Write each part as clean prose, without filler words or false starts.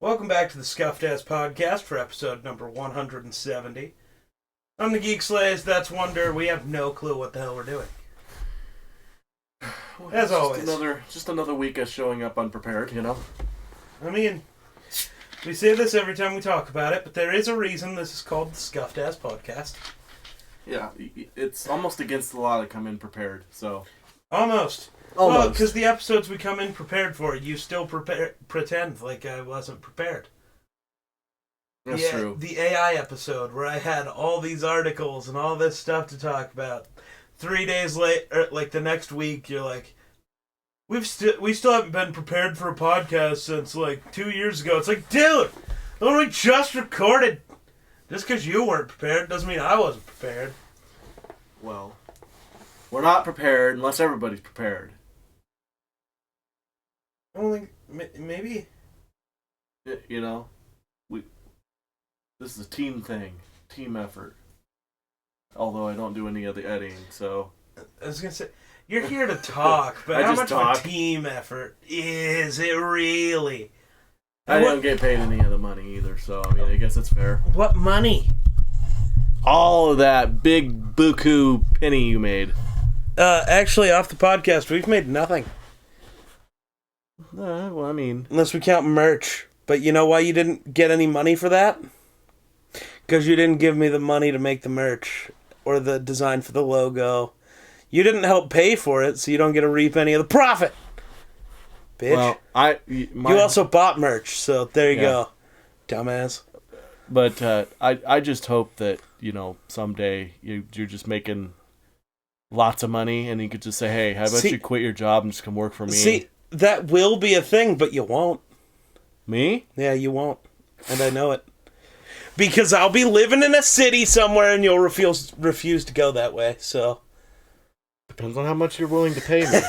Welcome back to the Scuffed Ass Podcast for episode number 170. I'm the Geek Slays, that's Wunder. We have no clue what the hell we're doing. As always. Just another week of showing up unprepared, you know? I mean, we say this every time we talk about it, but there is a reason this is called the Scuffed Ass Podcast. Yeah, it's almost against the law to come in prepared, so... Almost. Well, because the episodes we come in prepared for, you still pretend like I wasn't prepared. That's true. The AI episode where I had all these articles and all this stuff to talk about. 3 days later, like the next week, you're like, we still haven't been prepared for a podcast since like 2 years ago. It's like, dude, we just recorded. Just because you weren't prepared doesn't mean I wasn't prepared. Well, we're not prepared unless everybody's prepared. I don't think maybe. You know, this is a team thing, team effort. Although I don't do any of the editing, so. I was gonna say you're here to talk, but how much of a team effort is it really? I don't get paid any of the money either, so I mean, I guess it's fair. What money? All of that big buku penny you made. Actually, off the podcast, we've made nothing. Well, I mean... Unless we count merch. But you know why you didn't get any money for that? Because you didn't give me the money to make the merch. Or the design for the logo. You didn't help pay for it, so you don't get to reap any of the profit. Bitch. Well, you also bought merch, so there you go. Dumbass. But I just hope that, you know, someday you're just making lots of money and you could just say, hey, how about you quit your job and just come work for me? See, that will be a thing, but you won't. Me? Yeah, you won't. And I know it. Because I'll be living in a city somewhere and you'll refuse to go that way, so... Depends on how much you're willing to pay me.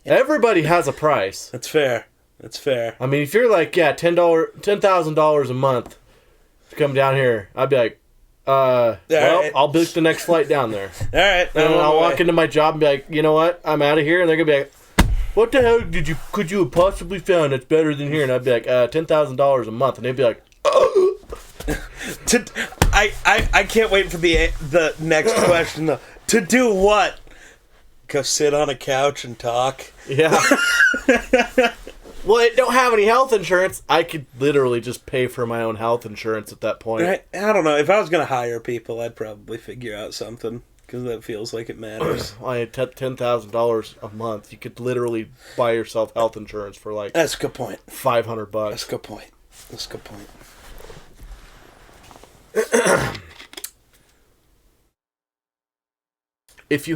Everybody has a price. That's fair. That's fair. I mean, if you're like, yeah, $10,000 a month to come down here, I'd be like, right. I'll book the next flight down there. All right. And I'll walk into my job and be like, you know what? I'm out of here. And they're going to be like, what the hell could you have possibly found that's better than here? And I'd be like, $10,000 a month. And they'd be like, oh. I can't wait for the next question, though. To do what? Go sit on a couch and talk? Yeah. Well, I don't have any health insurance. I could literally just pay for my own health insurance at that point. I don't know. If I was going to hire people, I'd probably figure out something. Because that feels like it matters. Well, at $10,000 a month, you could literally buy yourself health insurance for like... That's a good point. $500. That's a good point. That's a good point. If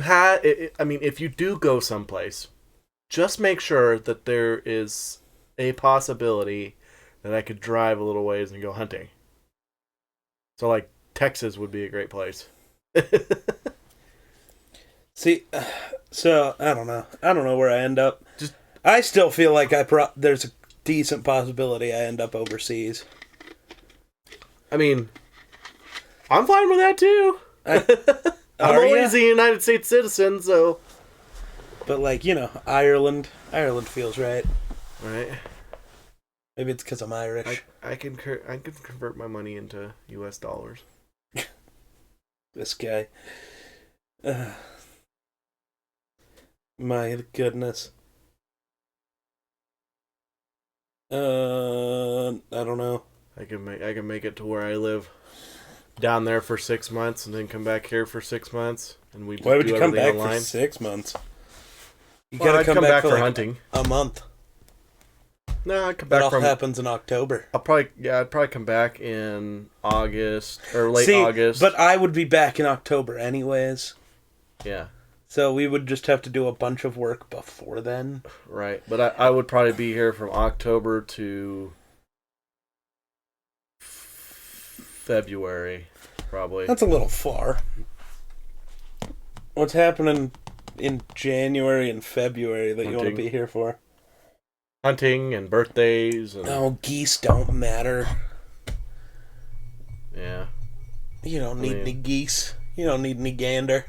you do go someplace, just make sure that there is a possibility that I could drive a little ways and go hunting. So, like, Texas would be a great place. See, so, I don't know. I don't know where I end up. I still feel like there's a decent possibility I end up overseas. I mean, I'm fine with that, too. I'm always a United States citizen, so... But, like, you know, Ireland feels right. Right. Maybe it's because I'm Irish. I can convert my money into U.S. dollars. This guy. My goodness. I don't know. I can make it to where I live down there for 6 months and then come back here for 6 months and we just Why would you come back online. for 6 months? You gotta come back for like hunting. A month. No, I'd come back that all happens in October. I'd probably come back in August or late August. But I would be back in October anyways. Yeah. So we would just have to do a bunch of work before then. Right. But I would probably be here from October to February, probably. That's a little far. What's happening in January and February that you want to be here for? Hunting and birthdays. And... No, geese don't matter. Yeah. You don't need any geese. You don't need any gander.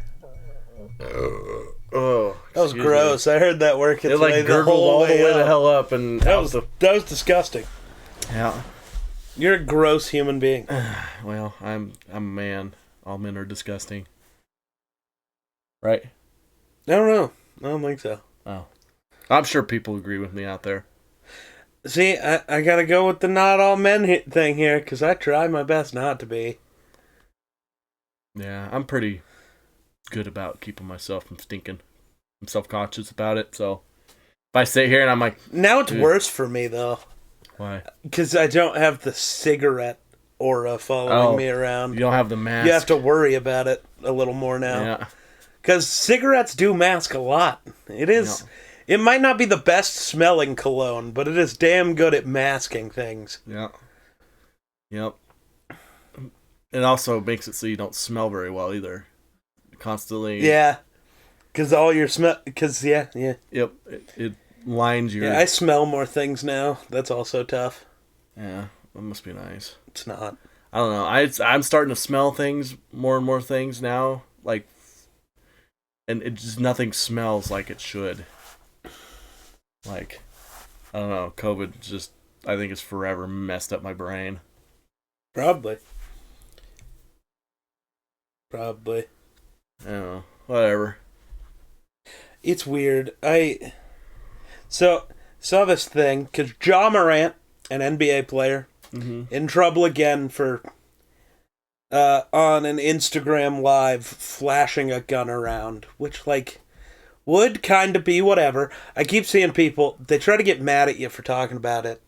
Oh, that was gross. Me. I heard that work its way the whole all the way the hell up, and that was disgusting. Yeah. You're a gross human being. Well, I'm a man. All men are disgusting. Right? I don't know. I don't think so. Oh. I'm sure people agree with me out there. See, I gotta go with the not all men thing here, because I try my best not to be. Yeah, I'm pretty good about keeping myself from stinking. I'm self-conscious about it, so if I sit here and I'm like... Now it's worse for me, though. Why? Because I don't have the cigarette aura following me around. You don't have the mask. You have to worry about it a little more now. Yeah. Because cigarettes do mask a lot. It is... No. It might not be the best smelling cologne, but it is damn good at masking things. Yeah. Yep. It also makes it so you don't smell very well either. Constantly. Yeah. Because all your smell... Because, yeah. Yep. It lines your... Yeah, I smell more things now. That's also tough. Yeah. That must be nice. It's not. I don't know. I'm starting to smell things, more and more things now. Like... And it just... Nothing smells like it should. Like... I don't know. COVID just... I think it's forever messed up my brain. Probably. I don't know. Whatever. It's weird. I saw this thing because Ja Morant, an NBA player, in trouble again for on an Instagram live flashing a gun around, which like would kind of be whatever. I keep seeing people, they try to get mad at you for talking about it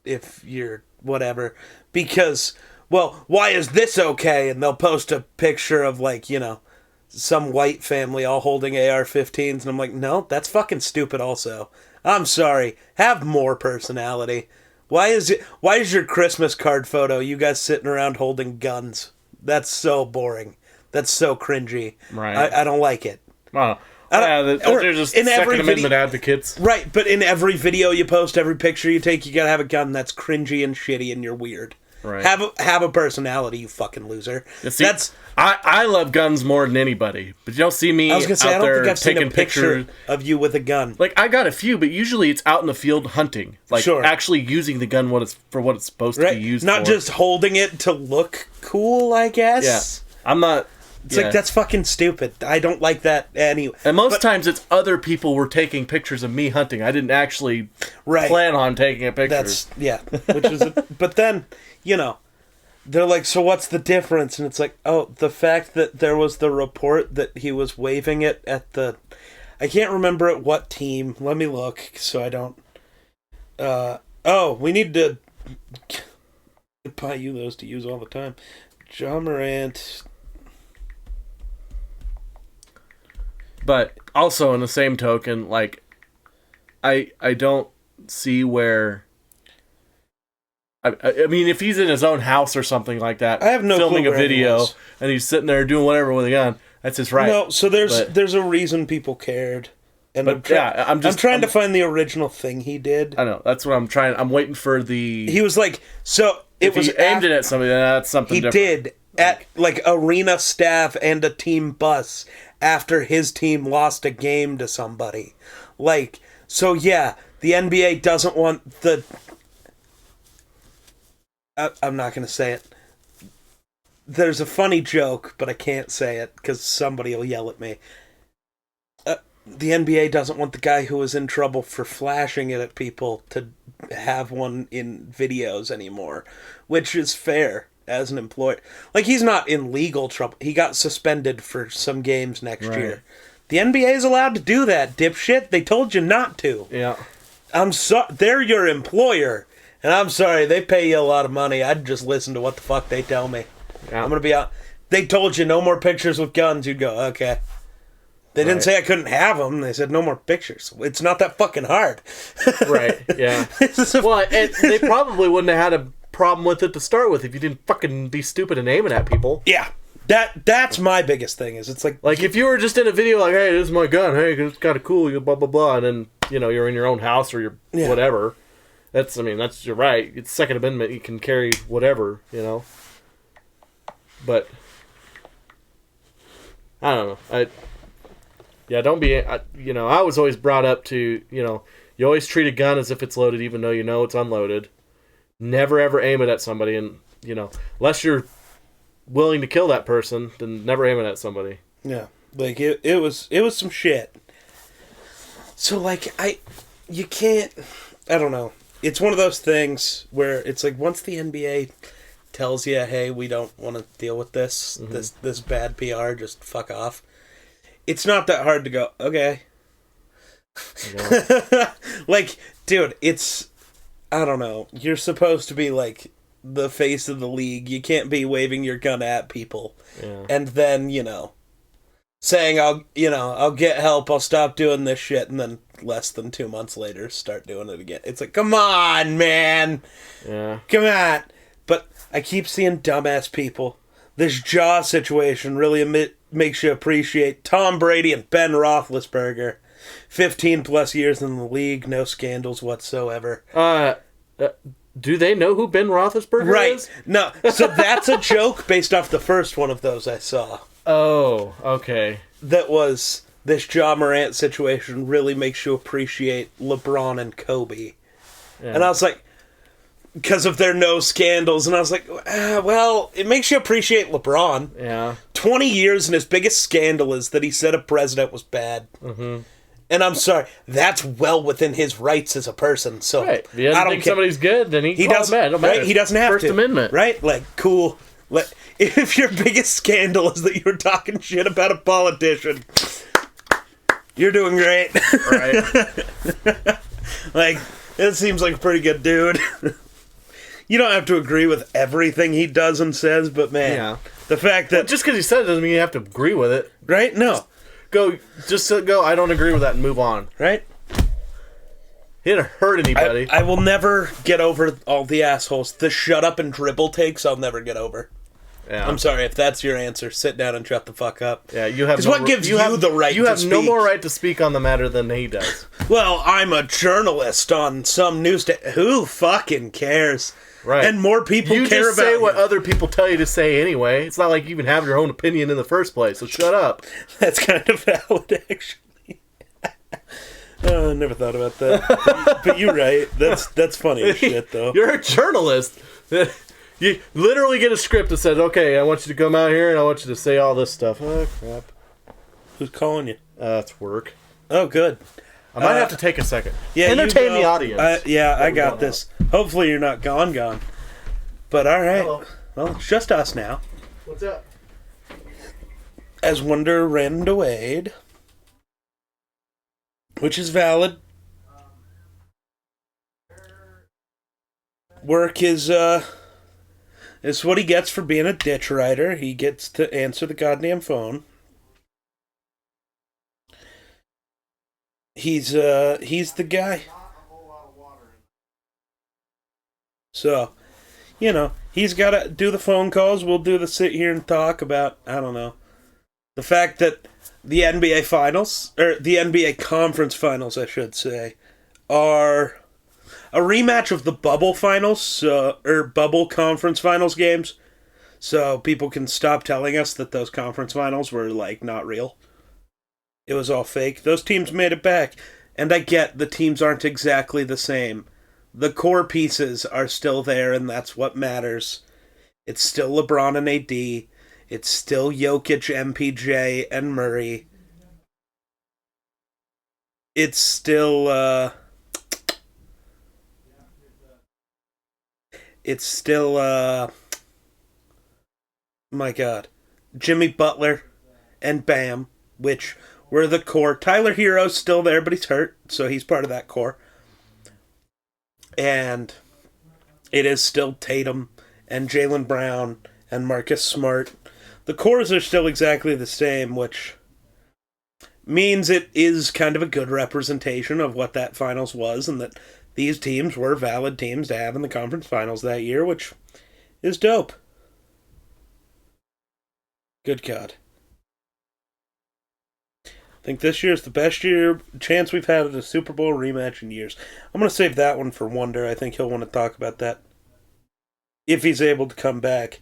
if you're whatever, because, well, why is this okay? And they'll post a picture of like, you know, some white family all holding AR-15s, and I'm like, no, that's fucking stupid also. I'm sorry. Have more personality. Why is your Christmas card photo you guys sitting around holding guns? That's so boring. That's so cringy. Right. I don't like it. Well, they're just Second Amendment advocates. Right, but in every video you post, every picture you take, you gotta have a gun that's cringy and shitty and you're weird. Right. Have a personality, you fucking loser. Yeah, see, I love guns more than anybody, but you don't see me I was gonna say, out I don't there think I've seen taking a picture pictures of you with a gun. Like, I got a few, but usually it's out in the field hunting. Like, actually using the gun for what it's supposed to be used for. Not just holding it to look cool, I guess. Yeah. I'm not... It's like, that's fucking stupid. I don't like that anyway. And most times it's other people were taking pictures of me hunting. I didn't actually plan on taking a picture. Which is... but then, you know... They're like, so what's the difference? And it's like, oh, the fact that there was the report that he was waving it at the... I can't remember at what team. Let me look so I don't... we need to buy you those to use all the time. Ja Morant... But also, in the same token, like, I don't see where... I mean, if he's in his own house or something like that, I have no filming clue a video, and he's sitting there doing whatever with a gun, that's his right. No, so there's a reason people cared. And I'm trying to find the original thing he did. I know, that's what I'm trying. I'm waiting for the... He was like, so... If he aimed it at somebody, that's something different. He did, at like arena staff and a team bus after his team lost a game to somebody. Like, so yeah, the NBA doesn't want the... I'm not going to say it. There's a funny joke, but I can't say it because somebody will yell at me. The NBA doesn't want the guy who was in trouble for flashing it at people to have one in videos anymore, which is fair as an employer. Like, he's not in legal trouble. He got suspended for some games next year. The NBA is allowed to do that, dipshit. They told you not to. Yeah. They're your employer. And I'm sorry, they pay you a lot of money. I'd just listen to what the fuck they tell me. Yeah. I'm going to be out. They told you no more pictures with guns. You'd go, okay. They didn't say I couldn't have them. They said no more pictures. It's not that fucking hard. Right, yeah. Well, they probably wouldn't have had a problem with it to start with if you didn't fucking be stupid and aiming at people. Yeah. That's my biggest thing, is it's like... Like, if you were just in a video like, hey, this is my gun. Hey, it's kind of cool. You blah, blah, blah. And then, you know, you're in your own house or you're whatever. That's you're right. It's Second Amendment. You can carry whatever, you know. But I don't know. Don't be. I was always brought up to, you always treat a gun as if it's loaded, even though you know it's unloaded. never ever aim it at somebody, and unless you're willing to kill that person, then never aim it at somebody. Yeah, like it was some shit. So like you can't. I don't know. It's one of those things where it's like once the NBA tells you, hey, we don't want to deal with this, this bad PR, just fuck off. It's not that hard to go, okay. Like, dude, it's, I don't know. You're supposed to be like the face of the league. You can't be waving your gun at people. Yeah. And then, saying I'll get help, I'll stop doing this shit, and then less than 2 months later start doing it again. It's like, come on, man. Yeah. Come on. But I keep seeing dumbass people. This jaw situation really makes you appreciate Tom Brady and Ben Roethlisberger. 15 plus years in the league, no scandals whatsoever. Do they know who Ben Roethlisberger is? Right. No, so that's a joke based off the first one of those I saw. Oh, okay. That was, this Ja Morant situation really makes you appreciate LeBron and Kobe. Yeah. And I was like, because of their no scandals, and I was like, well, it makes you appreciate LeBron. Yeah. 20 years and his biggest scandal is that he said a president was bad. Mm-hmm. And I'm sorry, that's well within his rights as a person. So right. If he doesn't think somebody's good, then he doesn't. Bad. Don't matter. Right? He doesn't have First to. Amendment. Right? Like, cool. If your biggest scandal is that you were talking shit about a politician, you're doing great. Right. Like, it seems like a pretty good dude. You don't have to agree with everything he does and says, but man, the fact that... Well, just because he said it doesn't mean you have to agree with it. Right? No. Just go, I don't agree with that and move on. Right? He didn't hurt anybody. I will never get over all the assholes. The shut up and dribble takes I'll never get over. Yeah. I'm sorry, if that's your answer, sit down and shut the fuck up. Yeah, you have. Because what gives you the right to speak? You have no more right to speak on the matter than he does. Well, I'm a journalist on some news who fucking cares? Right. And more people care about you. You just say what other people tell you to say anyway. It's not like you even have your own opinion in the first place, so shut up. That's kind of valid, actually. I never thought about that. But you're right. That's funny as shit, though. You're a journalist. You literally get a script that says, okay, I want you to come out here and I want you to say all this stuff. Oh, crap. Who's calling you? It's work. Oh, good. I might have to take a second. Yeah, entertain the audience. I got this. Hopefully you're not gone. But all right. Hello. Well, it's just us now. What's up? As Wunder ran to Wade, which is valid. Work is what he gets for being a ditch rider. He gets to answer the goddamn phone. He's the guy. So, he's got to do the phone calls. We'll do the sit here and talk about, I don't know, the fact that the NBA finals, or the NBA conference finals, I should say, are a rematch of the bubble finals, or bubble conference finals games. So people can stop telling us that those conference finals were, not real. It was all fake. Those teams made it back. And I get the teams aren't exactly the same. The core pieces are still there, and that's what matters. It's still LeBron and AD. It's still Jokic, MPJ, and Murray. It's still, my God, Jimmy Butler and Bam, which were the core. Tyler Hero's still there, but he's hurt, so he's part of that core. And it is still Tatum and Jaylen Brown and Marcus Smart. The cores are still exactly the same, which means it is kind of a good representation of what that finals was, and that these teams were valid teams to have in the conference finals that year, which is dope. Good God. I think this year is the best chance we've had at a Super Bowl rematch in years. I'm going to save that one for Wunder. I think he'll want to talk about that if he's able to come back.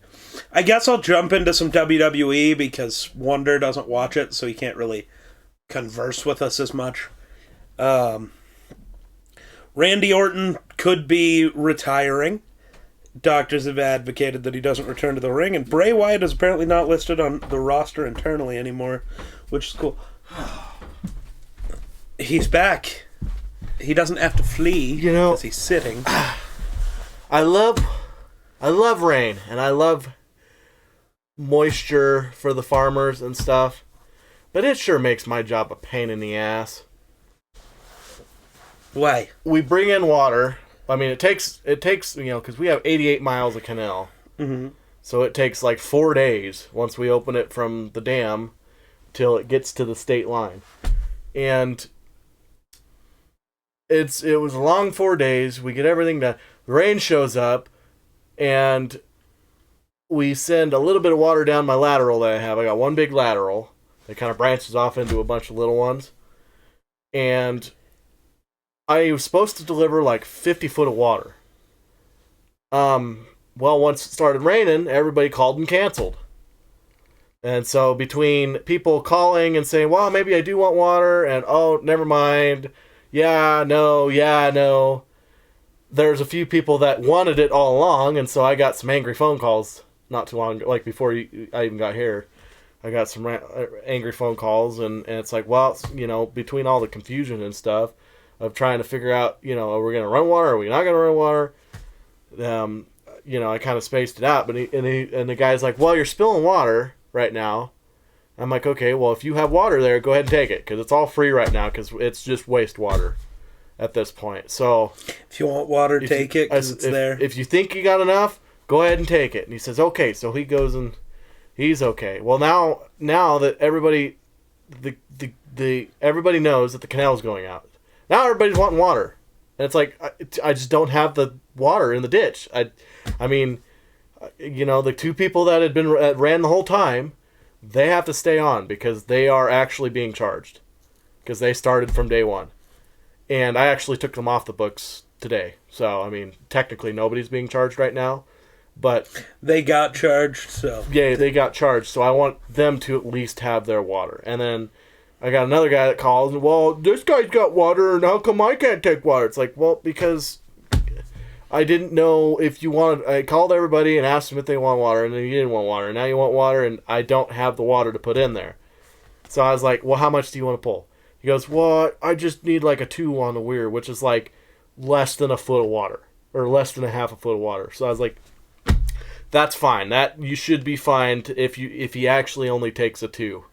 I guess I'll jump into some WWE because Wunder doesn't watch it, so he can't really converse with us as much. Randy Orton could be retiring. doctors have advocated that he doesn't return to the ring, and Bray Wyatt is apparently not listed on the roster internally anymore, which is cool. He's back. He doesn't have to flee because he's sitting. I love rain, and I love moisture for the farmers and stuff, but it sure makes my job a pain in the ass. Why? We bring in water. I mean, it takes because we have 88 miles of canal. Mm-hmm. So it takes like 4 days once we open it from the dam till it gets to the state line. And it was a long 4 days. We get everything done. The rain shows up, and we send a little bit of water down my lateral that I have. I got one big lateral that kind of branches off into a bunch of little ones. And I was supposed to deliver like 50 foot of water. Well, once it started raining, everybody called and canceled. And so between people calling and saying, well, maybe I do want water, and oh, never mind, yeah, no, there's a few people that wanted it all along, and so I got some angry phone calls not too long, like before I even got here. I got some angry phone calls, and it's like, well, between all the confusion and stuff of trying to figure out, are we going to run water, are we not going to run water? I kind of spaced it out, but the guy's like, well, you're spilling water right now. I'm like, okay, well, if you have water there, go ahead and take it, because it's all free right now, because it's just wastewater at this point. So if you want water, take it, because it's there. If you think you got enough, go ahead and take it. And he says, okay. So he goes and he's okay. Well, now that everybody everybody knows that the canal's going out, now everybody's wanting water. And it's like, I just don't have the water in the ditch. I mean, the two people that ran the whole time, they have to stay on because they are actually being charged because they started from day one. And I actually took them off the books today. So, I mean, technically nobody's being charged right now, but they got charged. So yeah, they got charged. So I want them to at least have their water. And then I got another guy that calls and, well, this guy's got water and how come I can't take water? It's like, well, because I didn't know if you wanted. I called everybody and asked them if they want water, and then you didn't want water, and now you want water, and I don't have the water to put in there. So I was like, well, how much do you want to pull? He goes, well, I just need like a 2 on the weir, which is like less than a foot of water, or less than a half a foot of water. So I was like, that's fine. That you should be fine if he actually only takes a 2,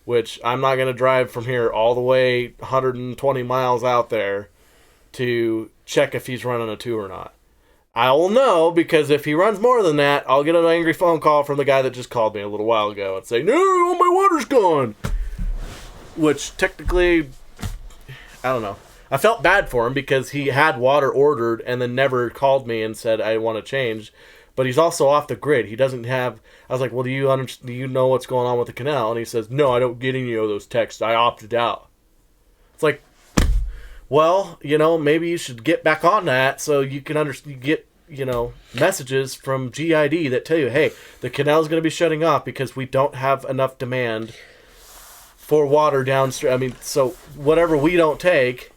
which I'm not going to drive from here all the way 120 miles out there to check if he's running a 2 or not. I will know, because if he runs more than that, I'll get an angry phone call from the guy that just called me a little while ago and say, no, all my water's gone. Which technically, I don't know. I felt bad for him because he had water ordered and then never called me and said, I want to change. But he's also off the grid. He doesn't have... I was like, well, do you know what's going on with the canal? And he says, no, I don't get any of those texts. I opted out. It's like, well, maybe you should get back on that so you can get, messages from GID that tell you, hey, the canal's going to be shutting off because we don't have enough demand for water downstream. I mean, so whatever we don't take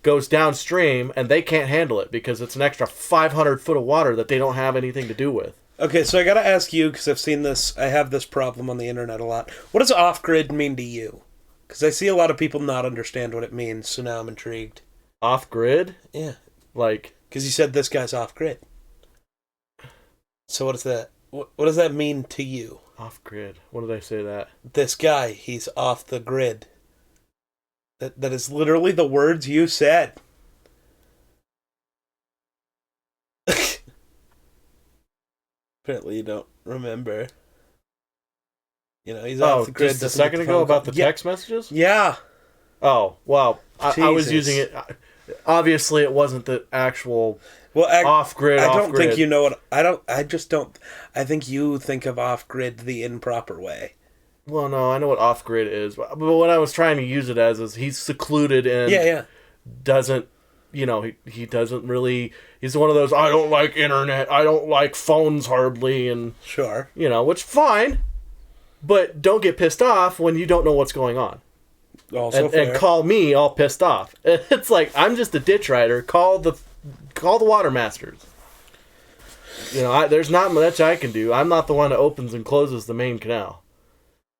goes downstream, and they can't handle it because it's an extra 500 foot of water that they don't have anything to do with. Okay, so I got to ask you, because I've seen this, I have this problem on the internet a lot. What does off-grid mean to you? Because I see a lot of people not understand what it means, so now I'm intrigued. Off-grid? Yeah. Like... Because you said this guy's off-grid. So what is that? What does that mean to you? Off-grid. What did I say that? This guy, he's off the grid. That is literally the words you said. Apparently you don't remember. He's off the grid. Just a second ago about the text messages? Yeah. Oh, well, I was using it. Obviously, it wasn't the actual off-grid. I don't think you know what... I just don't... I think you think of off-grid the improper way. Well, no, I know what off-grid is. But what I was trying to use it as is he's secluded and doesn't... he doesn't really... He's one of those, I don't like internet, I don't like phones hardly, and... Sure. Which, fine. But don't get pissed off when you don't know what's going on. Also fair. And call me all pissed off. It's like, I'm just a ditch rider. Call the water masters. there's not much I can do. I'm not the one that opens and closes the main canal.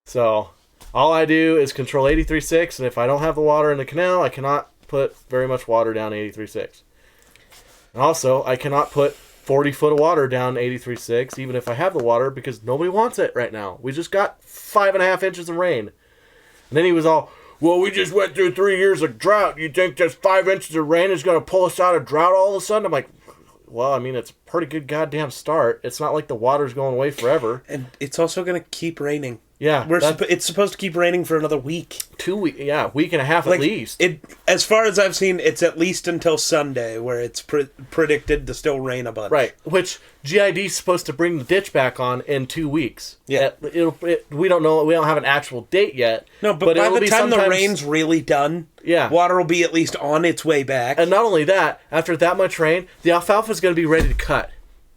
So all I do is control 83.6, and if I don't have the water in the canal, I cannot put very much water down 83.6. And also, I cannot put 40 foot of water down 83.6, even if I have the water, because nobody wants it right now. We just got 5.5 inches of rain. And then he was all, well, we just went through 3 years of drought. You think just 5 inches of rain is going to pull us out of drought all of a sudden? I'm like, well, I mean, it's a pretty good goddamn start. It's not like the water's going away forever. And it's also going to keep raining. Yeah. It's supposed to keep raining for another week. 2 weeks, yeah, week and a half at least. As far as I've seen, it's at least until Sunday where it's predicted to still rain a bunch. Right, which GID's supposed to bring the ditch back on in 2 weeks. Yeah. We don't know, we don't have an actual date yet. No, but by the time the rain's really done, yeah, water will be at least on its way back. And not only that, after that much rain, the alfalfa's going to be ready to cut.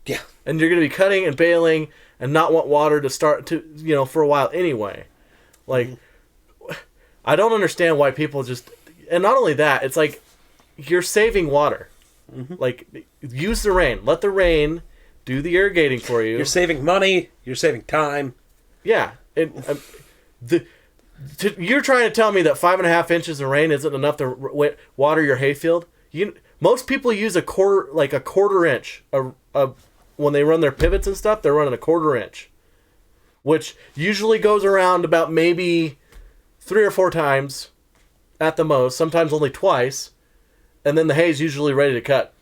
Yeah. And you're going to be cutting and baling and not want water to start to, for a while anyway. Like, I don't understand why people just... And not only that, it's like, you're saving water. Mm-hmm. Like, use the rain. Let the rain do the irrigating for you. You're saving money. You're saving time. Yeah. You're trying to tell me that 5.5 inches of rain isn't enough to water your hayfield? Most people use a quarter inch of when they run their pivots and stuff. They're running a 1/4 inch, which usually goes around about maybe 3 or 4 times at the most, sometimes only twice, and then the hay's usually ready to cut.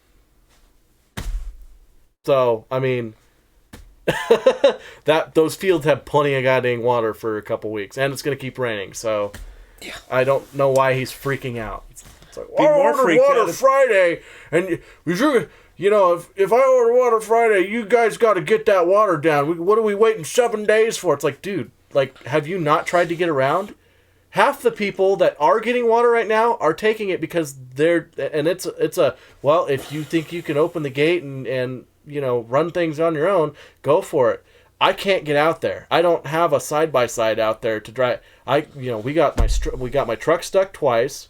So, I mean, those fields have plenty of goddamn water for a couple weeks, and it's going to keep raining, so yeah. I don't know why he's freaking out. It's like, I ordered water Friday, and if I order water Friday, you guys got to get that water down. What are we waiting 7 days for? It's like, dude, have you not tried to get around? Half the people that are getting water right now are taking it because if you think you can open the gate and run things on your own, go for it. I can't get out there. I don't have a side-by-side out there to drive. We got my truck stuck twice.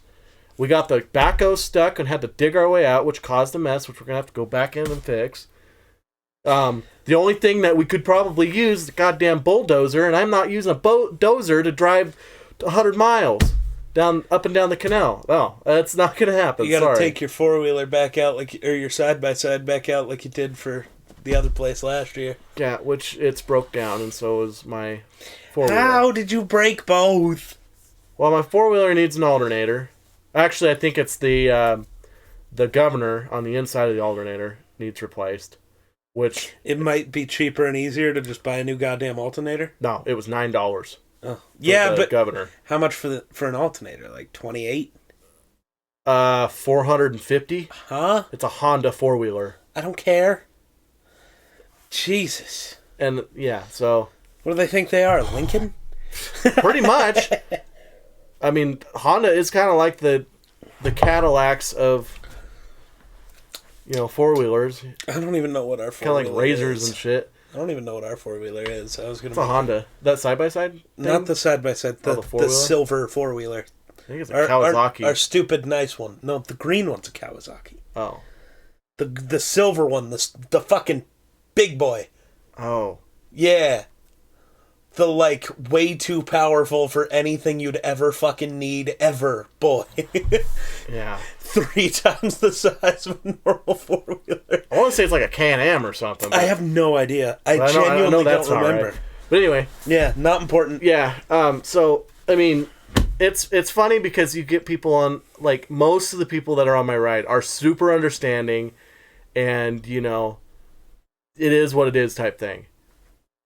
We got the backhoe stuck and had to dig our way out, which caused a mess, which we're going to have to go back in and fix. The only thing that we could probably use is the goddamn bulldozer, and I'm not using a dozer to drive 100 miles up and down the canal. Oh, that's not going to happen. You got to take your 4-wheeler back out, or your side-by-side back out like you did for the other place last year. Yeah, which it's broke down, and so is my 4-wheeler. How did you break both? Well, my 4-wheeler needs an alternator. Actually, I think it's the governor on the inside of the alternator needs replaced. Which it might be cheaper and easier to just buy a new goddamn alternator. No, it was $9. Oh, yeah, but governor. How much for an alternator? Like $28? $450. Huh? It's a Honda 4-wheeler. I don't care. Jesus. And yeah, so what do they think they are? Lincoln? Pretty much. I mean, Honda is kind of like the Cadillacs of 4-wheelers. I don't even know what our 4-wheeler is. Kind of like razors and shit. I don't even know what our 4-wheeler is. It's a Honda. That side-by-side? Not the side-by-side. The silver 4-wheeler. I think it's a Kawasaki. Our stupid nice one. No, the green one's a Kawasaki. Oh. The silver one, the fucking big boy. Oh. Yeah. The, way too powerful for anything you'd ever fucking need ever, boy. Yeah. 3 times the size of a normal 4-wheeler. I want to say it's like a Can-Am or something. I have no idea. I genuinely don't remember. Right. But anyway. Yeah, not important. Yeah. So, I mean, it's funny because you get people on, most of the people that are on my ride are super understanding and, it is what it is type thing.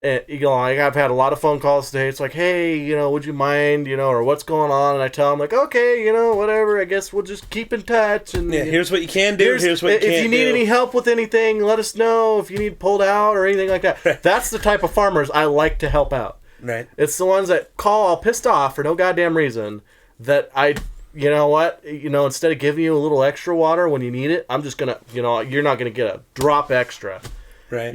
And, I've had a lot of phone calls today. It's like, hey, would you mind, or what's going on? And I tell them, okay, whatever. I guess we'll just keep in touch. And here's what you can do. Here's what you can't do. If you need any help with anything, let us know. If you need pulled out or anything like that. That's the type of farmers I like to help out. Right. It's the ones that call all pissed off for no goddamn reason that instead of giving you a little extra water when you need it, I'm just going to, you're not going to get a drop extra. Right.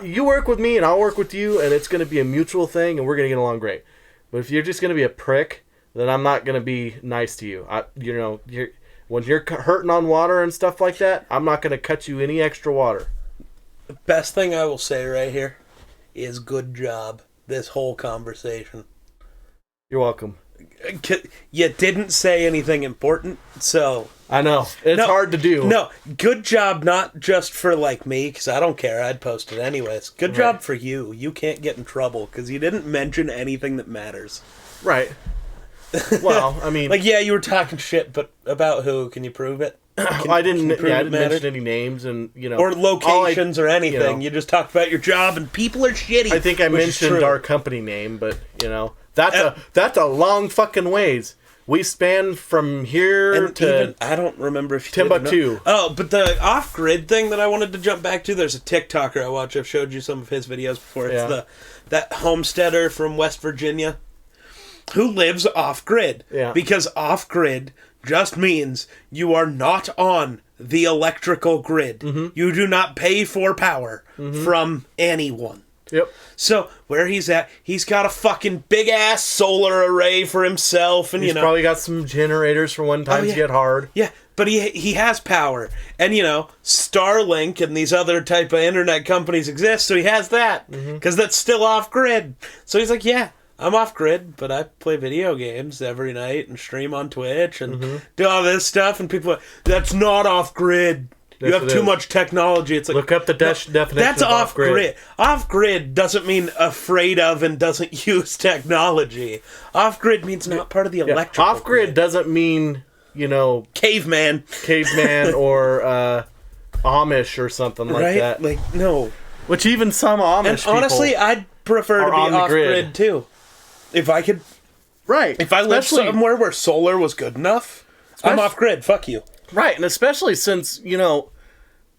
You work with me and I'll work with you, and it's going to be a mutual thing, and we're going to get along great. But if you're just going to be a prick, then I'm not going to be nice to you. When you're hurting on water and stuff like that, I'm not going to cut you any extra water. Best thing I will say right here is good job. This whole conversation. You're welcome. You didn't say anything important, so... I know. It's hard to do. No, good job not just for, like, me, because I don't care. I'd post it anyways. Good job for you. You can't get in trouble, because you didn't mention anything that matters. Right. Well, I mean... like, yeah, you were talking shit, but about who? Can you prove it? I didn't mention any names, and, you know... Or locations or anything. You just talked about your job, and people are shitty. I think I mentioned our company name, but, you know... That's a long fucking ways. We span from here to... Even, I don't remember if you Timbuktu. Oh, but the off-grid thing that I wanted to jump back to, there's a TikToker I watch. I've showed you some of his videos before. It's that homesteader from West Virginia who lives off-grid. Yeah. Because off-grid just means you are not on the electrical grid. Mm-hmm. You do not pay for power from anyone. Yep. So, where he's at, he's got a fucking big-ass solar array for himself, and, he's probably got some generators for when times get hard. Yeah, but he has power. And, you know, Starlink and these other type of internet companies exist, so he has that. Because that's still off-grid. So he's like, yeah, I'm off-grid, but I play video games every night and stream on Twitch and do all this stuff, and people are like, that's not off-grid. You have too much technology. It's like, look up the definition. That's of off-grid. Off-grid doesn't mean afraid of and doesn't use technology. Off-grid means not part of the electrical Off-grid grid. Doesn't mean, you know... Caveman or Amish or something like that. Like, no. Which even some Amish people honestly, I'd prefer to be off-grid, too. If I could... Right. If I lived somewhere where solar was good enough, I'm off-grid. Fuck you. Right, and especially since, you know...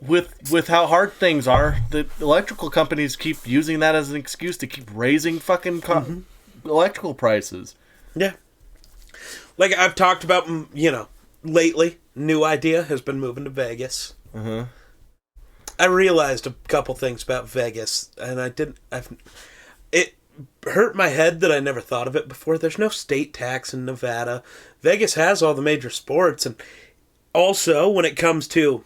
With how hard things are, the electrical companies keep using that as an excuse to keep raising fucking electrical prices. Yeah. Like I've talked about, you know, lately, new idea has been moving to Vegas. I realized a couple things about Vegas, and it hurt my head that I never thought of it before. There's no state tax in Nevada. Vegas has all the major sports, and also when it comes to,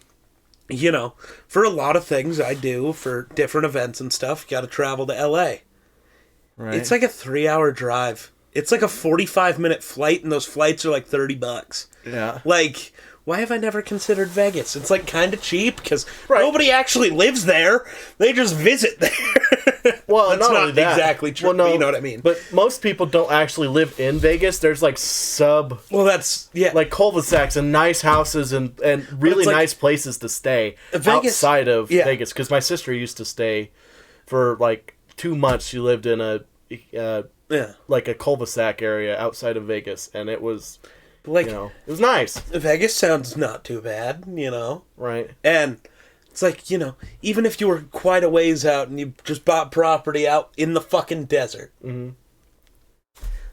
you know, for a lot of things I do for different events and stuff, got to travel to LA. Right. It's like a 3-hour drive. It's like a 45-minute flight, and those flights are like $30. Yeah. Like, why have I never considered Vegas? It's like kind of cheap because nobody actually lives there. They just visit there. Well, that's not exactly true. Well, no, but you know what I mean. But most people don't actually live in Vegas. There's like like cul-de-sacs and nice houses and really nice places to stay outside of Vegas. Because my sister used to stay for like 2 months. She lived in like a cul-de-sac area outside of Vegas, and it was, like, you know, it was nice. Vegas sounds not too bad, you know. Right. And it's like, you know, even if you were quite a ways out and you just bought property out in the fucking desert,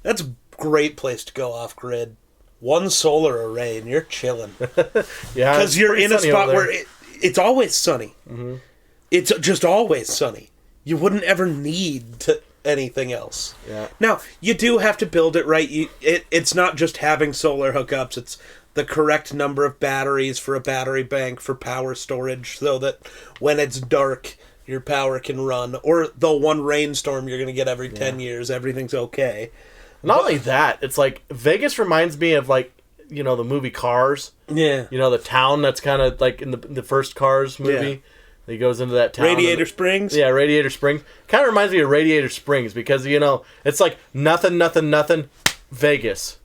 that's a great place to go off-grid. One solar array and you're chilling. Yeah. Because you're in a spot where it's always sunny. It's just always sunny. You wouldn't ever need anything else. Yeah. Now, you do have to build it right. It's not just having solar hookups. It's the correct number of batteries for a battery bank for power storage so that when it's dark, your power can run. Or the one rainstorm you're going to get every 10 years, everything's okay. Not only that, it's like Vegas reminds me of, like, you know, the movie Cars. Yeah. You know, the town that's kind of like in the first Cars movie. Yeah. He goes into that town. Radiator Springs? Yeah, Radiator Springs. Kind of reminds me of Radiator Springs because, you know, it's like nothing, Vegas.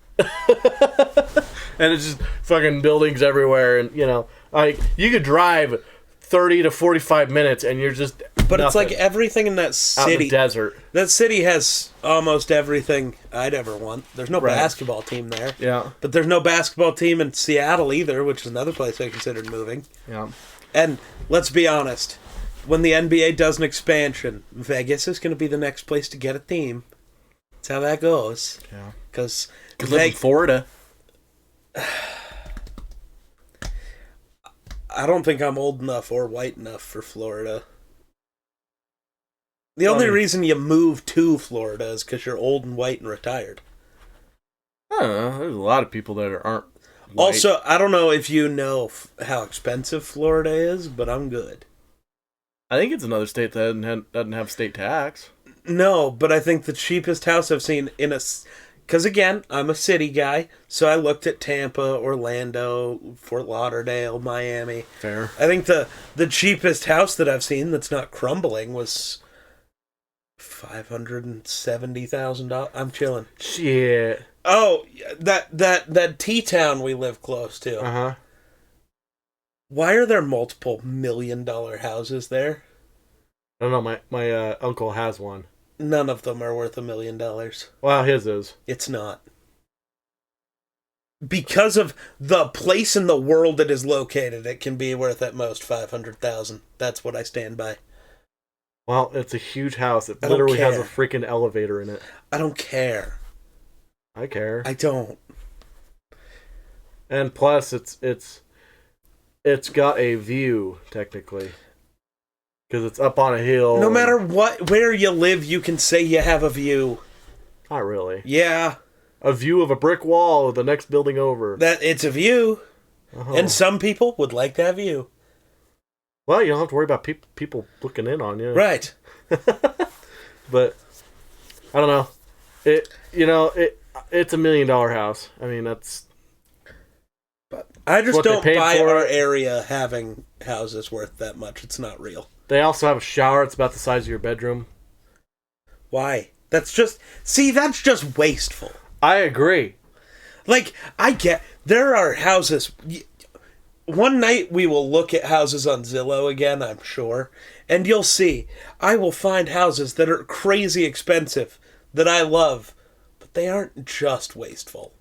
And it's just fucking buildings everywhere. And, you know, like, you could drive 30 to 45 minutes and you're just But it's like everything in that city. Out in the desert. That city has almost everything I'd ever want. There's no basketball team there. Yeah. But there's no basketball team in Seattle either, which is another place I considered moving. Yeah. And let's be honest, when the NBA does an expansion, Vegas is going to be the next place to get a team. That's how that goes. Yeah. Because live in Florida. I don't think I'm old enough or white enough for Florida. The only reason you move to Florida is because you're old and white and retired. I don't know. There's a lot of people that aren't white. Also, I don't know if you know how expensive Florida is, but I'm good. I think it's another state that doesn't have state tax. No, but I think the cheapest house I've seen in a... Because, again, I'm a city guy, so I looked at Tampa, Orlando, Fort Lauderdale, Miami. Fair. I think the cheapest house that I've seen that's not crumbling was $570,000. I'm chilling. Shit. Oh, that T-town we live close to. Uh-huh. Why are there multiple $1 million houses there? I don't know. My uncle has one. None of them are worth $1 million. Well, his is. It's not. Because of the place in the world it is located, it can be worth at most $500,000. That's what I stand by. Well, it's a huge house. It literally has a freaking elevator in it. I don't care. I care. I don't. And plus, it's got a view technically. Because it's up on a hill. No matter where you live, you can say you have a view. Not really. Yeah. A view of a brick wall of the next building over. That it's a view. Uh-huh. And some people would like that view. Well, you don't have to worry about people looking in on you. Right. But, I don't know. It's $1 million house. I mean, that's... But I just don't buy our area having houses worth that much. It's not real. They also have a shower. It's about the size of your bedroom. Why? That's just wasteful. I agree. Like, there are houses. One night we will look at houses on Zillow again, I'm sure, and you'll see. I will find houses that are crazy expensive, that I love, but they aren't just wasteful.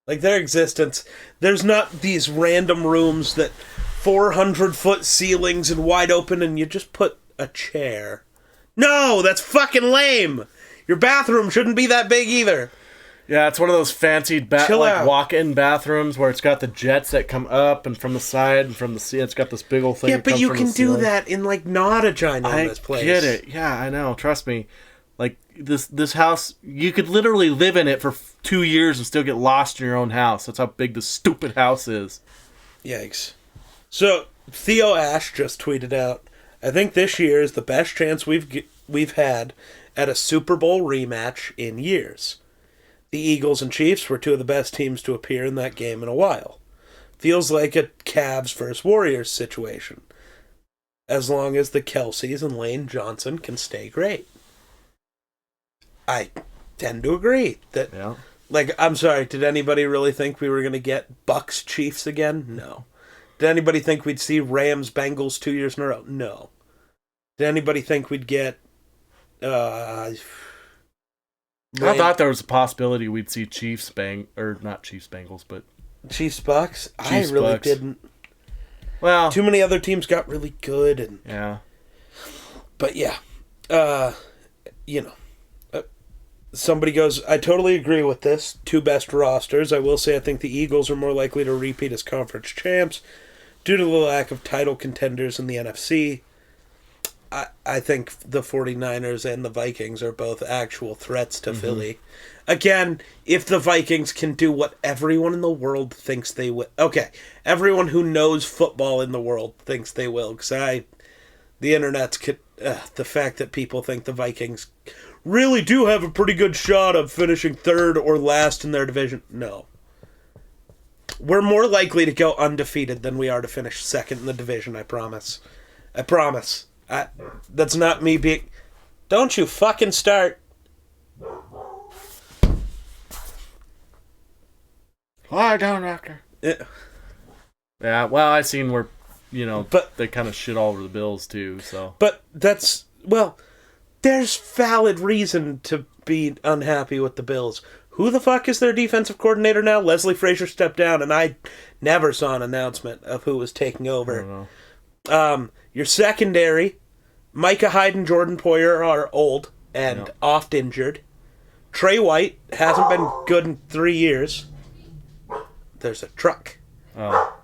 Like, their existence, there's not these random rooms that 400-foot ceilings and wide open and you just put a chair. No, that's fucking lame. Your bathroom shouldn't be that big either. Yeah, it's one of those fancy walk-in bathrooms where it's got the jets that come up and from the side and from the sea. It's got this big old thing. Yeah, but you can do that in like not a ginormous place. I get it. Yeah, I know. Trust me. Like this house, you could literally live in it for 2 years and still get lost in your own house. That's how big this stupid house is. Yikes. So, Theo Ash just tweeted out, I think this year is the best chance we've had at a Super Bowl rematch in years. The Eagles and Chiefs were two of the best teams to appear in that game in a while. Feels like a Cavs versus Warriors situation. As long as the Kelseys and Lane Johnson can stay great. I tend to agree that, like, I'm sorry, did anybody really think we were going to get Bucks Chiefs again? No. Did anybody think we'd see Rams Bengals 2 years in a row? No. Did anybody think we'd get I thought there was a possibility we'd see not Chiefs Bengals, but Chiefs Bucks? I really Bucks. didn't. Well, too many other teams got really good and yeah. But yeah. Somebody goes, I totally agree with this. Two best rosters. I will say I think the Eagles are more likely to repeat as conference champs due to the lack of title contenders in the NFC. I think the 49ers and the Vikings are both actual threats to Philly. Again, if the Vikings can do what everyone in the world thinks they will. Okay, everyone who knows football in the world thinks they will. Because the internet's... the fact that people think the Vikings really do have a pretty good shot of finishing third or last in their division. No. We're more likely to go undefeated than we are to finish second in the division, I promise. I promise. That's not me being... Don't you fucking start. Lie down, Raptor. Yeah, well, I've seen where, but they kind of shit all over the Bills, too, so... But that's... Well, there's valid reason to be unhappy with the Bills. Who the fuck is their defensive coordinator now? Leslie Frazier stepped down, and I never saw an announcement of who was taking over. I don't know. Your secondary, Micah Hyde and Jordan Poyer are old and oft injured. Trey White hasn't been good in 3 years. There's a truck. Oh.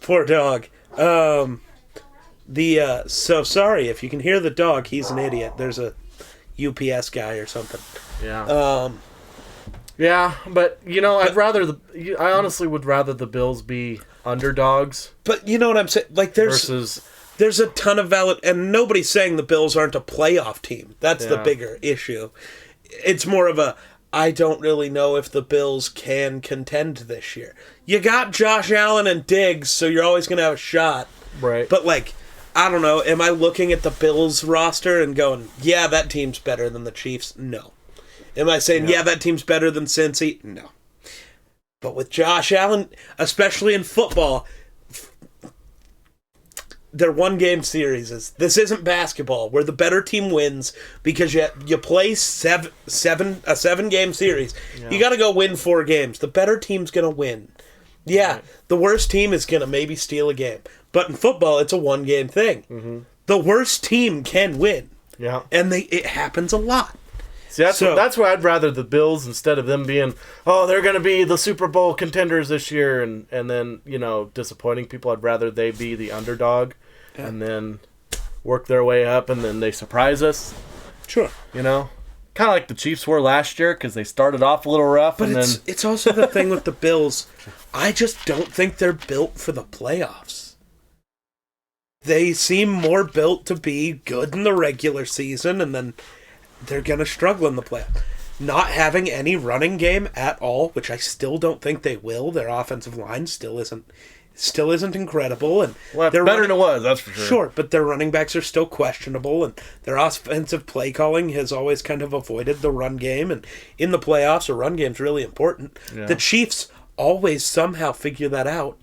Poor dog. So sorry if you can hear the dog. He's an idiot. There's a UPS guy or something. Yeah. Yeah, but I honestly would rather the Bills be underdogs. But you know what I'm saying? Like, there's a ton of valid... And nobody's saying the Bills aren't a playoff team. That's the bigger issue. It's more of a, I don't really know if the Bills can contend this year. You got Josh Allen and Diggs, so you're always going to have a shot. Right. But, like, I don't know. Am I looking at the Bills roster and going, yeah, that team's better than the Chiefs? No. Am I saying, yeah, that team's better than Cincy? No. But with Josh Allen, especially in football, they're one-game series. This isn't basketball, where the better team wins because you play a seven-game series. Yeah. You got to go win 4 games. The better team's going to win. Yeah, right. The worst team is going to maybe steal a game. But in football, it's a one-game thing. Mm-hmm. The worst team can win. Yeah, and it happens a lot. See, that's why I'd rather the Bills, instead of them being, they're going to be the Super Bowl contenders this year, and then, disappointing people. I'd rather they be the underdog and then work their way up, and then they surprise us. Sure. Kind of like the Chiefs were last year, because they started off a little rough. But it's also the thing with the Bills. I just don't think they're built for the playoffs. They seem more built to be good in the regular season, and then they're going to struggle in the playoffs. Not having any running game at all, which I still don't think they will. Their offensive line still isn't incredible, and they're better than it was, that's for sure. Sure, but their running backs are still questionable, and their offensive play calling has always kind of avoided the run game, and in the playoffs, a run game's really important. Yeah. The Chiefs always somehow figure that out.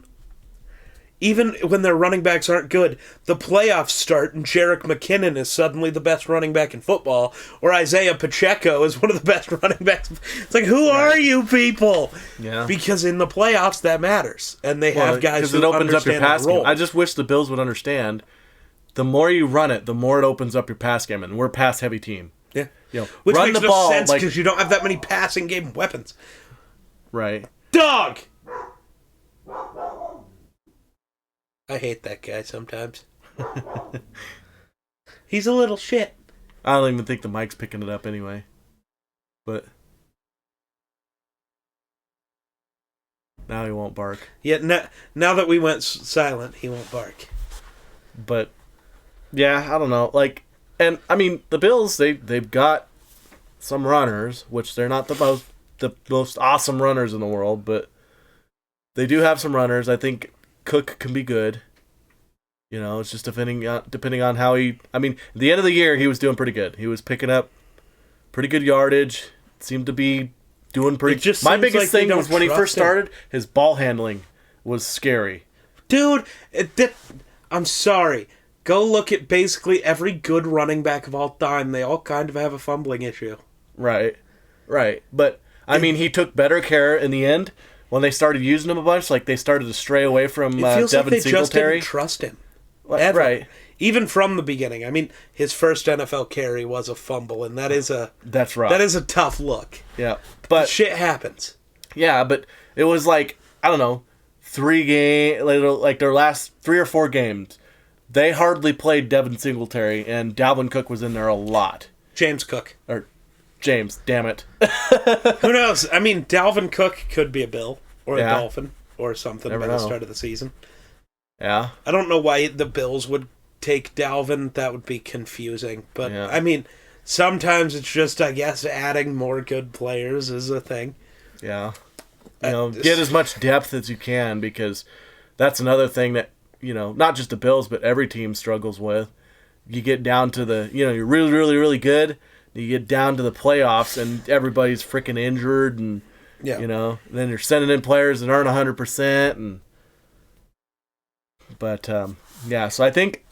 Even when their running backs aren't good, the playoffs start and Jerick McKinnon is suddenly the best running back in football, or Isaiah Pacheco is one of the best running backs. It's like, who are you people? Yeah. Because in the playoffs, that matters. And they have guys who opens up your understand pass the role. Game. I just wish the Bills would understand, the more you run it, the more it opens up your pass game, and we're a pass-heavy team. Yeah. Which run makes no sense because you don't have that many passing game weapons. Right. Dog! I hate that guy sometimes. He's a little shit. I don't even think the mic's picking it up anyway. But now he won't bark. Yeah, now that we went silent, he won't bark. But yeah, I don't know. And I mean, the Bills, they've got some runners, which they're not the most awesome runners in the world, but they do have some runners. I think Cook can be good. It's just depending on how he... I mean, at the end of the year, he was doing pretty good. He was picking up pretty good yardage. Seemed to be doing pretty... My biggest thing was when he first started, his ball handling was scary. Dude, I'm sorry. Go look at basically every good running back of all time. They all kind of have a fumbling issue. Right. But, I mean, he took better care in the end. When they started using him a bunch, they started to stray away from Devin Singletary. It feels like they just didn't trust him. Ever. Right. Even from the beginning. I mean, his first NFL carry was a fumble, and that's right. That is a tough look. Yeah. But shit happens. Yeah, but it was I don't know, 3 games, their last 3 or 4 games, they hardly played Devin Singletary, and Dalvin Cook was in there a lot. James Cook. Or James, damn it. Who knows? I mean, Dalvin Cook could be a Bill or a Dolphin or something by the start of the season. Yeah. I don't know why the Bills would take Dalvin. That would be confusing. But, I mean, sometimes it's just, I guess, adding more good players is a thing. Yeah. Get as much depth as you can, because that's another thing that, not just the Bills, but every team struggles with. You get down to the, you're really, really, really good. You get down to the playoffs, and everybody's freaking injured, and, then you're sending in players that aren't 100%, But, so I think,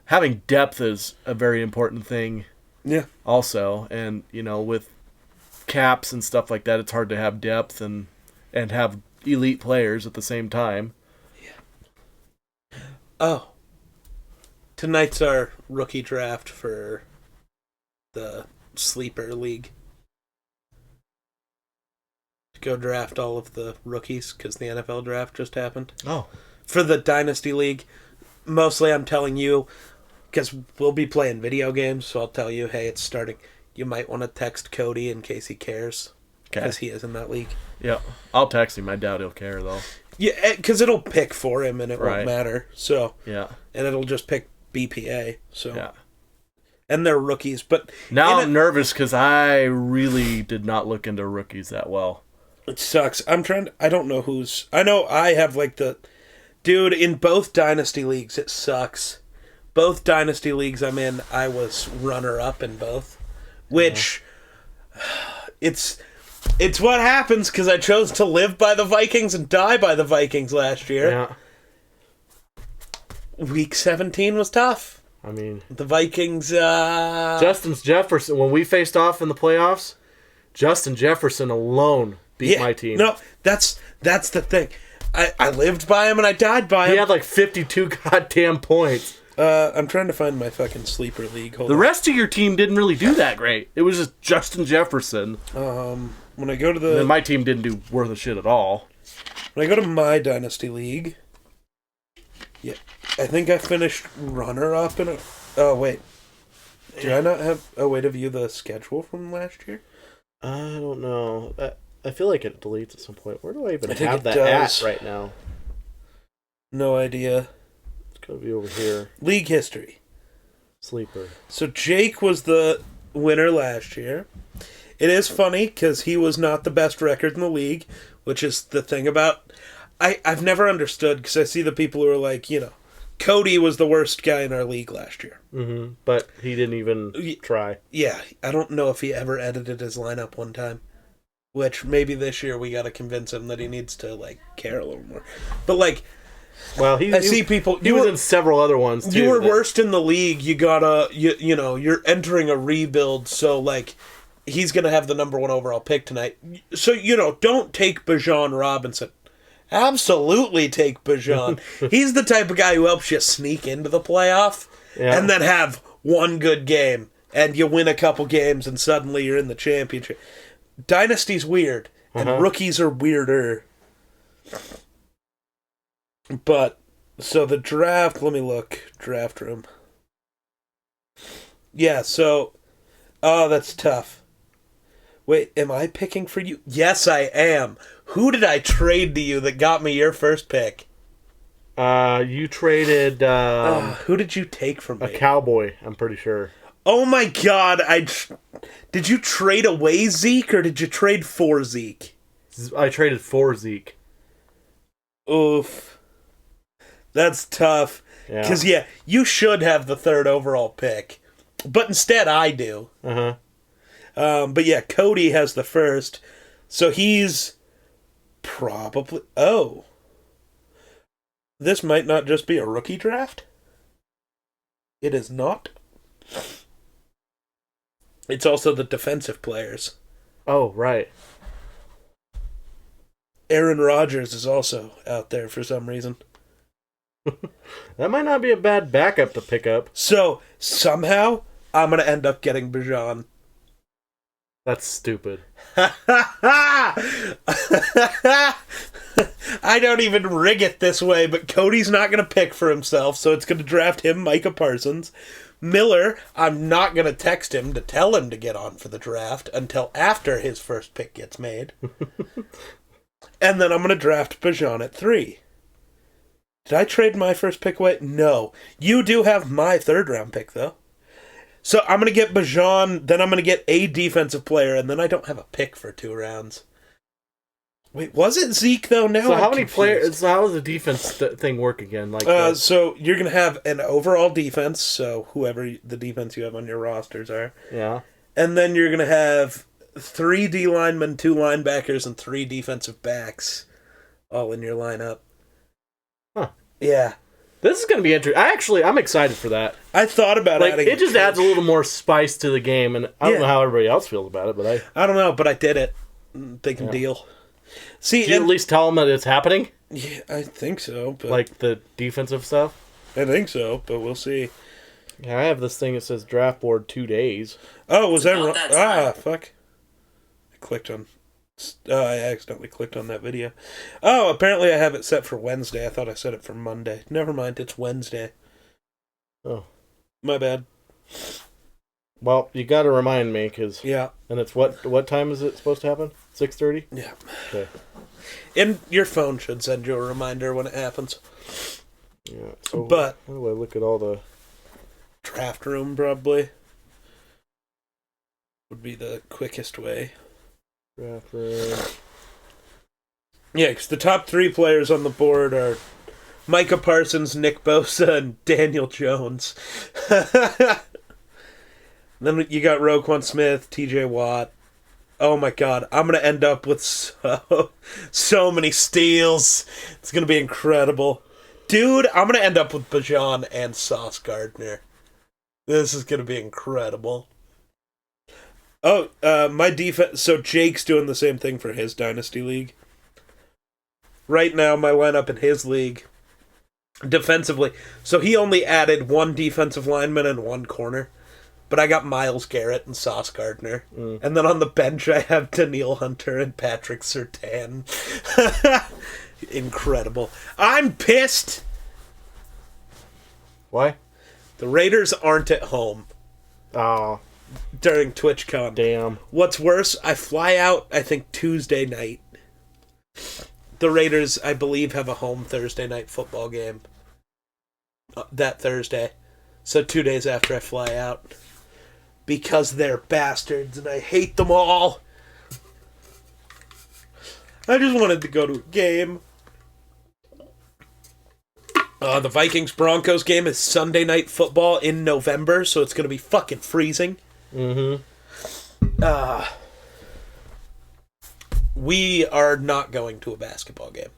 having depth is a very important thing. Yeah. Also, and, with caps and stuff like that, it's hard to have depth and have elite players at the same time. Yeah. Oh. Tonight's our rookie draft for the Sleeper League. Go draft all of the rookies, because the NFL draft just happened. Oh. For the Dynasty League, mostly I'm telling you, because we'll be playing video games, so I'll tell you, hey, it's starting. You might want to text Cody in case he cares, because he is in that league. Yeah, I'll text him. I doubt he'll care, though. Yeah, because it'll pick for him and it Right. won't matter. So Yeah. and it'll just pick BPA. So Yeah. and they're rookies, but Now I'm nervous because I really did not look into rookies that well. it sucks. I don't know who's. I know I have like the dude in both Dynasty leagues. It sucks. Both Dynasty leagues I'm in, I was runner up in both, which it's what happens because I chose to live by the Vikings and die by the Vikings last year. Yeah. Week 17 was tough. I mean, The Vikings. Justin Jefferson, when we faced off in the playoffs, Justin Jefferson alone beat my team. No, that's the thing. I lived by him and I died by him. He had like 52 goddamn points. I'm trying to find my fucking sleeper league. Hold The on. rest of your team didn't really do that great. It was just Justin Jefferson. When I go to And then my team didn't do worth a shit at all. when I go to my Dynasty league, yeah, I think I finished runner up in a. Oh wait, did I not have a way to view the schedule from last year? I don't know. I feel like it deletes at some point. Where do I even I think have it that does. at right now? No idea. It's gotta be over here. League history. Sleeper. So Jake was the winner last year. It is funny because he was not the best record in the league, which is the thing about... I've never understood because I see the people who are like, Cody was the worst guy in our league last year. Mm-hmm. But he didn't even try. Yeah, I don't know if he ever edited his lineup one time. Which maybe this year we got to convince him that he needs to care a little more. But Well, I see people. He was in several other ones too. You were worst in the league. You gotta, you're entering a rebuild. So he's gonna have the number 1 overall pick tonight. So don't take Bijan Robinson. Absolutely take Bijan. He's the type of guy who helps you sneak into the playoff and then have one good game and you win a couple games and suddenly you're in the championship. Dynasty's weird and rookies are weirder. But so the draft, let me look. Draft room. Yeah, so that's tough. Wait, am I picking for you? Yes, I am. Who did I trade to you that got me your first pick? You traded who did you take from me? a cowboy, I'm pretty sure. Oh my god, did you trade away Zeke or did you trade for Zeke? I traded for Zeke. Oof. That's tough. Because, you should have the 3rd overall pick. But instead, I do. But yeah, Cody has the 1st. So he's probably... Oh. This might not just be a rookie draft. It is not. It's also the defensive players. Oh, right. Aaron Rodgers is also out there for some reason. That might not be a bad backup to pick up. So, somehow, I'm going to end up getting Bijan. That's stupid. I don't even rig it this way, but Cody's not going to pick for himself, so it's going to draft him, Micah Parsons. Miller, I'm not going to text him to tell him to get on for the draft until after his first pick gets made. And then I'm going to draft Bijan at 3. Did I trade my first pick away? No. You do have my 3rd round pick, though. So I'm going to get Bijan, then I'm going to get a defensive player, and then I don't have a pick for 2 rounds. Wait, was it Zeke, though? Now So I'm how many confused. players... So how does the defense thing work again? So you're going to have an overall defense, so whoever the defense you have on your rosters are. Yeah. And then you're going to have 3 D linemen, 2 linebackers, and 3 defensive backs all in your lineup. Huh. Yeah. This is going to be interesting. I'm excited for that. I thought about adding it. Just adds a little more spice to the game, and I don't know how everybody else feels about it, but I don't know, but I did it. They can deal. See, Did you at least tell them that it's happening? Yeah, I think so. But Like the defensive stuff? I think so, but we'll see. Yeah, I have this thing that says draft board 2 days. Oh, was that wrong? Fuck. I accidentally clicked on that video. Oh, apparently I have it set for Wednesday. I thought I set it for Monday. Never mind, it's Wednesday. Oh. My bad. Well, you got to remind me, because... Yeah. And it's what time is it supposed to happen? 6:30? Yeah. Okay. And your phone should send you a reminder when it happens. Yeah. So But how do I look at all the draft room probably would be the quickest way. draft room? Yeah, because the top 3 players on the board are Micah Parsons, Nick Bosa, and Daniel Jones. Then you got Roquan Smith, TJ Watt. Oh my god, I'm going to end up with so many steals. It's going to be incredible. Dude, I'm going to end up with Bajan and Sauce Gardner. This is going to be incredible. Oh, my defense... So Jake's doing the same thing for his Dynasty League. Right now, my lineup in his league, defensively... So he only added 1 defensive lineman and 1 corner. But I got Myles Garrett and Sauce Gardner. And then on the bench, I have Daniil Hunter and Patrick Surtain. Incredible. I'm pissed! Why? The Raiders aren't at home Oh, during TwitchCon. damn. What's worse, I fly out, I think, Tuesday night. The Raiders, I believe, have a home Thursday night football game. That Thursday. So 2 days after I fly out. Because they're bastards and I hate them all. I just wanted to go to a game. The Vikings-Broncos game is Sunday Night Football in November, so it's going to be fucking freezing. Mm-hmm. We are not going to a basketball game.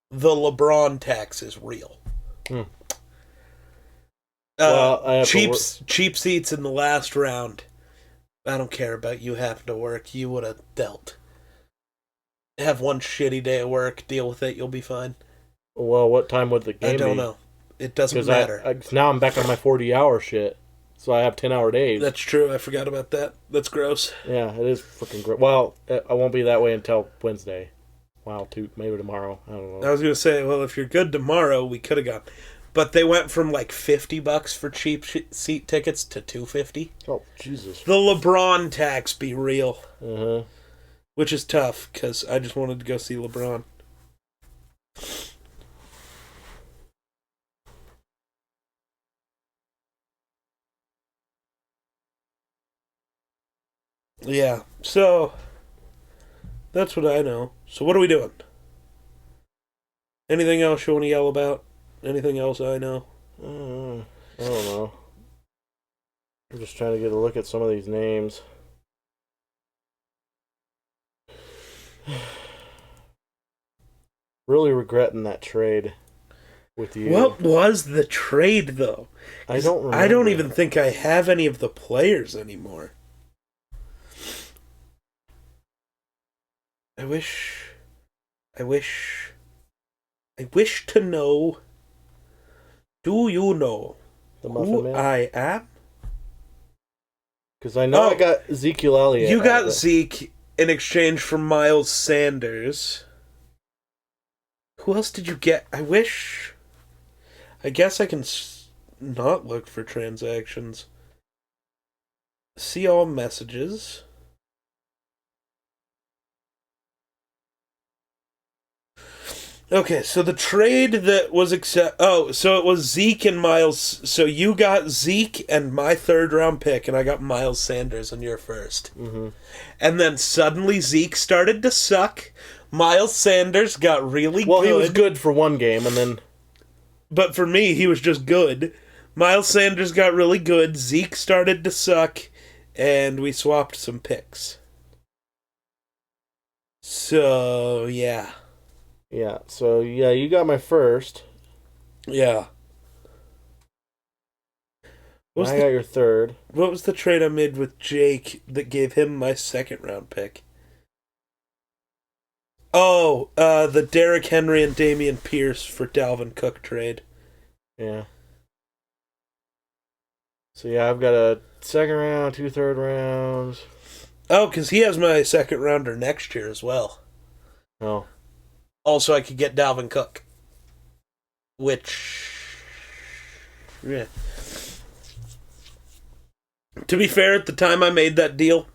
The LeBron tax is real. Well, I have cheap seats in the last round. I don't care about you having to work. You would have dealt. Have one shitty day of work. Deal with it. You'll be fine. Well, what time would the game be? I don't know. It doesn't matter. Now I'm back on my 40-hour shit. So I have 10-hour days. That's true. I forgot about that. That's gross. Yeah, it is fucking gross. Well, I won't be that way until Wednesday. Wow, maybe tomorrow. I don't know. I was going to say, well, if you're good tomorrow, we could have gone. But they went from like $50 for cheap seat tickets to $250. Oh, Jesus. The LeBron tax be real. Uh-huh. Which is tough, because I just wanted to go see LeBron. Yeah, so that's what I know. So what are we doing? Anything else you want to yell about? Anything else I know? I don't know. I'm just trying to get a look at some of these names. Really regretting that trade with you. What was the trade, though? I don't remember. I don't even think I have any of the players anymore. I wish to know. Do you know The Muffin who Man? I am? Because I know I got Ezekiel Elliott. You got Zeke in exchange for Miles Sanders. Who else did you get? I guess I can not look for transactions. See all messages. Okay, so the trade that was so it was Zeke and Miles. So you got Zeke and my 3rd round pick, and I got Miles Sanders on your 1st. Mm-hmm. And then suddenly Zeke started to suck. Miles Sanders got really good. Well, he was good for one game, and then... But for me, he was just good. Miles Sanders got really good. Zeke started to suck, and we swapped some picks. So, yeah. Yeah, so, yeah, you got my 1st. Yeah. I got your 3rd. What was the trade I made with Jake that gave him my 2nd round pick? Oh, the Derrick Henry and Damian Pierce for Dalvin Cook trade. Yeah. So, yeah, I've got a 2nd round, 2 3rd rounds. Oh, because he has my 2nd rounder next year as well. Oh. Also, I could get Dalvin Cook. Which... Yeah. To be fair, at the time I made that deal,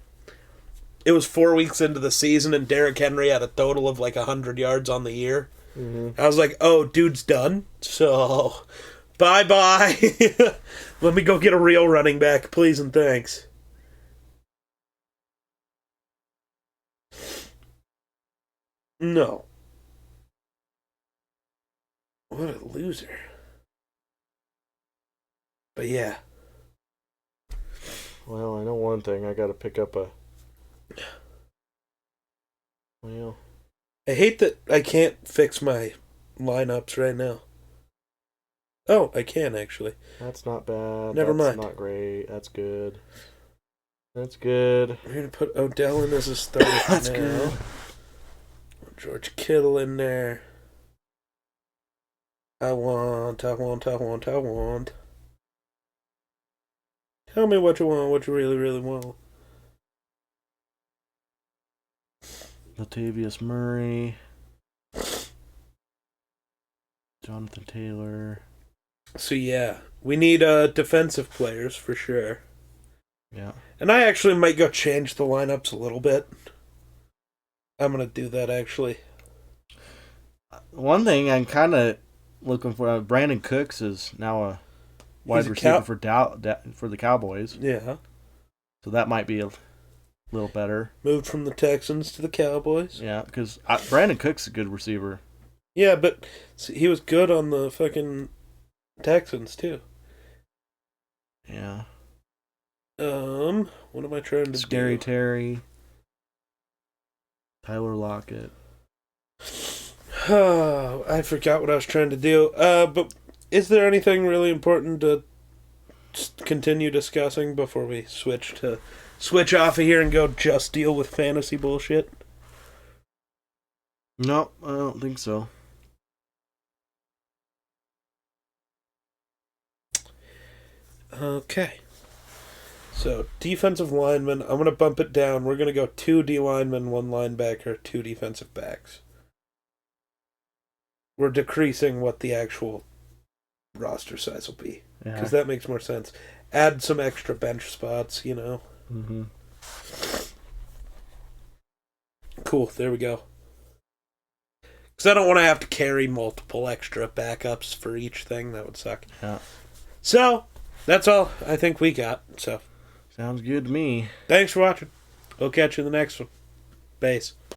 it was 4 weeks into the season and Derrick Henry had a total of like 100 yards on the year. Mm-hmm. I was like, oh, dude's done. So, bye-bye. Let me go get a real running back, please and thanks. No. What a loser. But yeah. Well, I know one thing. I got to pick up a... Well... I hate that I can't fix my lineups right now. Oh, I can, actually. That's not bad. Never mind. That's not great. That's good. That's good. We're going to put Odell in as a starter That's now. good. George Kittle in there. I want. Tell me what you want, what you really, really want. Latavius Murray. Jonathan Taylor. So yeah, we need defensive players for sure. Yeah. And I actually might go change the lineups a little bit. I'm going to do that, actually. One thing I'm kind of looking for, Brandon Cooks is now a wide receiver for the Cowboys. Yeah. So that might be a little better. Moved from the Texans to the Cowboys. Yeah, because Brandon Cooks is a good receiver. Yeah, but he was good on the fucking Texans, too. Yeah. What am I trying to do? Scary Terry. Tyler Lockett. I forgot what I was trying to do. But is there anything really important to continue discussing before we switch off of here and go just deal with fantasy bullshit? No, I don't think so. Okay. So, defensive lineman, I'm going to bump it down. We're going to go 2 D linemen, 1 linebacker, 2 defensive backs. We're decreasing what the actual roster size will be. Because that makes more sense. Add some extra bench spots, you know. Mm-hmm. Cool, there we go. Because I don't want to have to carry multiple extra backups for each thing. That would suck. Yeah. So, that's all I think we got. So, sounds good to me. thanks for watching. We'll catch you in the next one. Base.